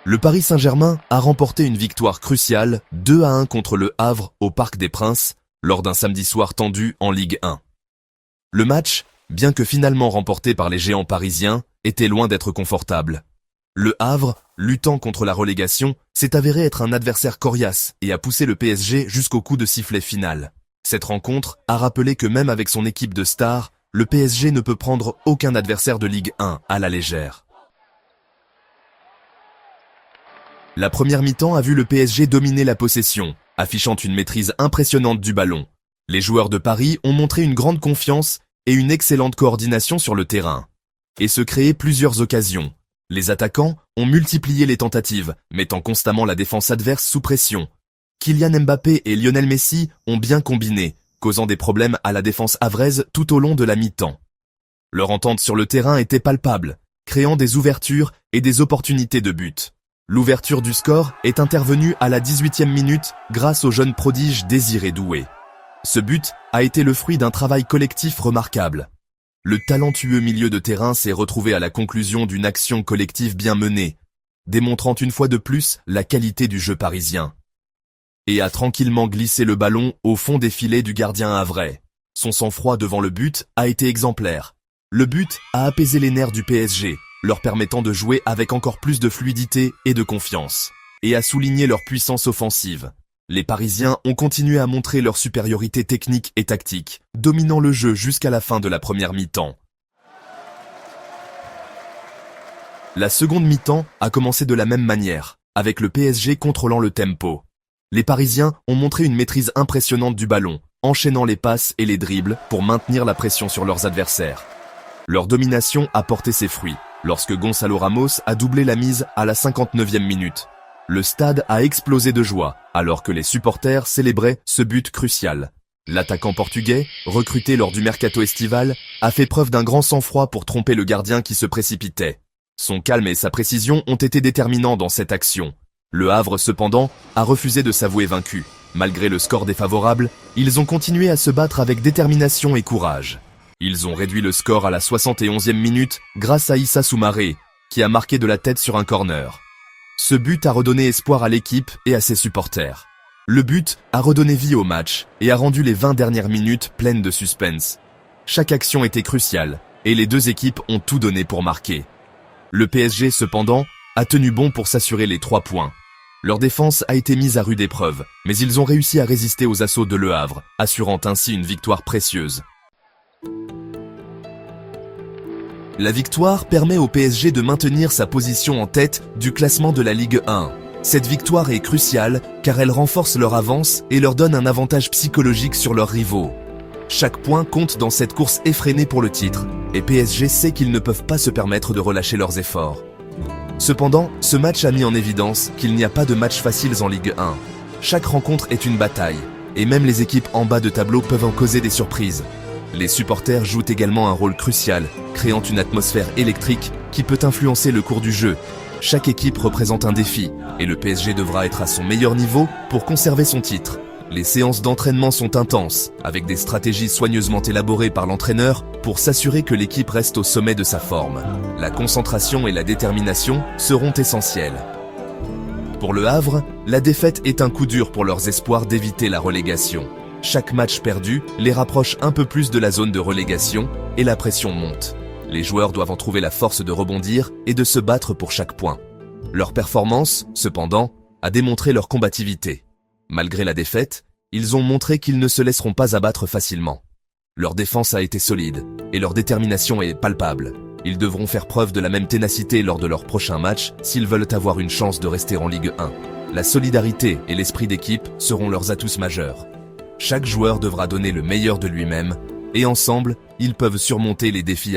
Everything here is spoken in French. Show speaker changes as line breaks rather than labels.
Le Paris Saint-Germain a remporté une victoire cruciale 2-1 contre le Havre au Parc des Princes lors d'un samedi soir tendu en Ligue 1. Le match, bien que finalement remporté par les géants parisiens, était loin d'être confortable. Le Havre, luttant contre la relégation, s'est avéré être un adversaire coriace et a poussé le PSG jusqu'au coup de sifflet final. Cette rencontre a rappelé que même avec son équipe de stars, le PSG ne peut prendre aucun adversaire de Ligue 1 à la légère. La première mi-temps a vu le PSG dominer la possession, affichant une maîtrise impressionnante du ballon. Les joueurs de Paris ont montré une grande confiance et une excellente coordination sur le terrain, et se créer plusieurs occasions. Les attaquants ont multiplié les tentatives, mettant constamment la défense adverse sous pression. Kylian Mbappé et Lionel Messi ont bien combiné, causant des problèmes à la défense havraise tout au long de la mi-temps. Leur entente sur le terrain était palpable, créant des ouvertures et des opportunités de but. L'ouverture du score est intervenue à la 18e minute grâce au jeune prodige Désiré Doué. Ce but a été le fruit d'un travail collectif remarquable. Le talentueux milieu de terrain s'est retrouvé à la conclusion d'une action collective bien menée, démontrant une fois de plus la qualité du jeu parisien. Et a tranquillement glissé le ballon au fond des filets du gardien havrais. Son sang-froid devant le but a été exemplaire. Le but a apaisé les nerfs du PSG, leur permettant de jouer avec encore plus de fluidité et de confiance, et a souligné leur puissance offensive. Les Parisiens ont continué à montrer leur supériorité technique et tactique, dominant le jeu jusqu'à la fin de la première mi-temps. La seconde mi-temps a commencé de la même manière, avec le PSG contrôlant le tempo. Les Parisiens ont montré une maîtrise impressionnante du ballon, enchaînant les passes et les dribbles pour maintenir la pression sur leurs adversaires. Leur domination a porté ses fruits, lorsque Gonçalo Ramos a doublé la mise à la 59e minute. Le stade a explosé de joie, alors que les supporters célébraient ce but crucial. L'attaquant portugais, recruté lors du mercato estival, a fait preuve d'un grand sang-froid pour tromper le gardien qui se précipitait. Son calme et sa précision ont été déterminants dans cette action. Le Havre, cependant, a refusé de s'avouer vaincu. Malgré le score défavorable, ils ont continué à se battre avec détermination et courage. Ils ont réduit le score à la 71e minute grâce à Issa Soumaré, qui a marqué de la tête sur un corner. Ce but a redonné espoir à l'équipe et à ses supporters. Le but a redonné vie au match et a rendu les 20 dernières minutes pleines de suspense. Chaque action était cruciale et les deux équipes ont tout donné pour marquer. Le PSG, cependant, a tenu bon pour s'assurer les 3 points. Leur défense a été mise à rude épreuve, mais ils ont réussi à résister aux assauts de Le Havre, assurant ainsi une victoire précieuse. La victoire permet au PSG de maintenir sa position en tête du classement de la Ligue 1. Cette victoire est cruciale car elle renforce leur avance et leur donne un avantage psychologique sur leurs rivaux. Chaque point compte dans cette course effrénée pour le titre, et PSG sait qu'ils ne peuvent pas se permettre de relâcher leurs efforts. Cependant, ce match a mis en évidence qu'il n'y a pas de matchs faciles en Ligue 1. Chaque rencontre est une bataille, et même les équipes en bas de tableau peuvent en causer des surprises. Les supporters jouent également un rôle crucial, créant une atmosphère électrique qui peut influencer le cours du jeu. Chaque équipe représente un défi, et le PSG devra être à son meilleur niveau pour conserver son titre. Les séances d'entraînement sont intenses, avec des stratégies soigneusement élaborées par l'entraîneur pour s'assurer que l'équipe reste au sommet de sa forme. La concentration et la détermination seront essentielles. Pour le Havre, la défaite est un coup dur pour leurs espoirs d'éviter la relégation. Chaque match perdu les rapproche un peu plus de la zone de relégation et la pression monte. Les joueurs doivent en trouver la force de rebondir et de se battre pour chaque point. Leur performance, cependant, a démontré leur combativité. Malgré la défaite, ils ont montré qu'ils ne se laisseront pas abattre facilement. Leur défense a été solide et leur détermination est palpable. Ils devront faire preuve de la même ténacité lors de leur prochain match s'ils veulent avoir une chance de rester en Ligue 1. La solidarité et l'esprit d'équipe seront leurs atouts majeurs. Chaque joueur devra donner le meilleur de lui-même, et ensemble, ils peuvent surmonter les défis à venir.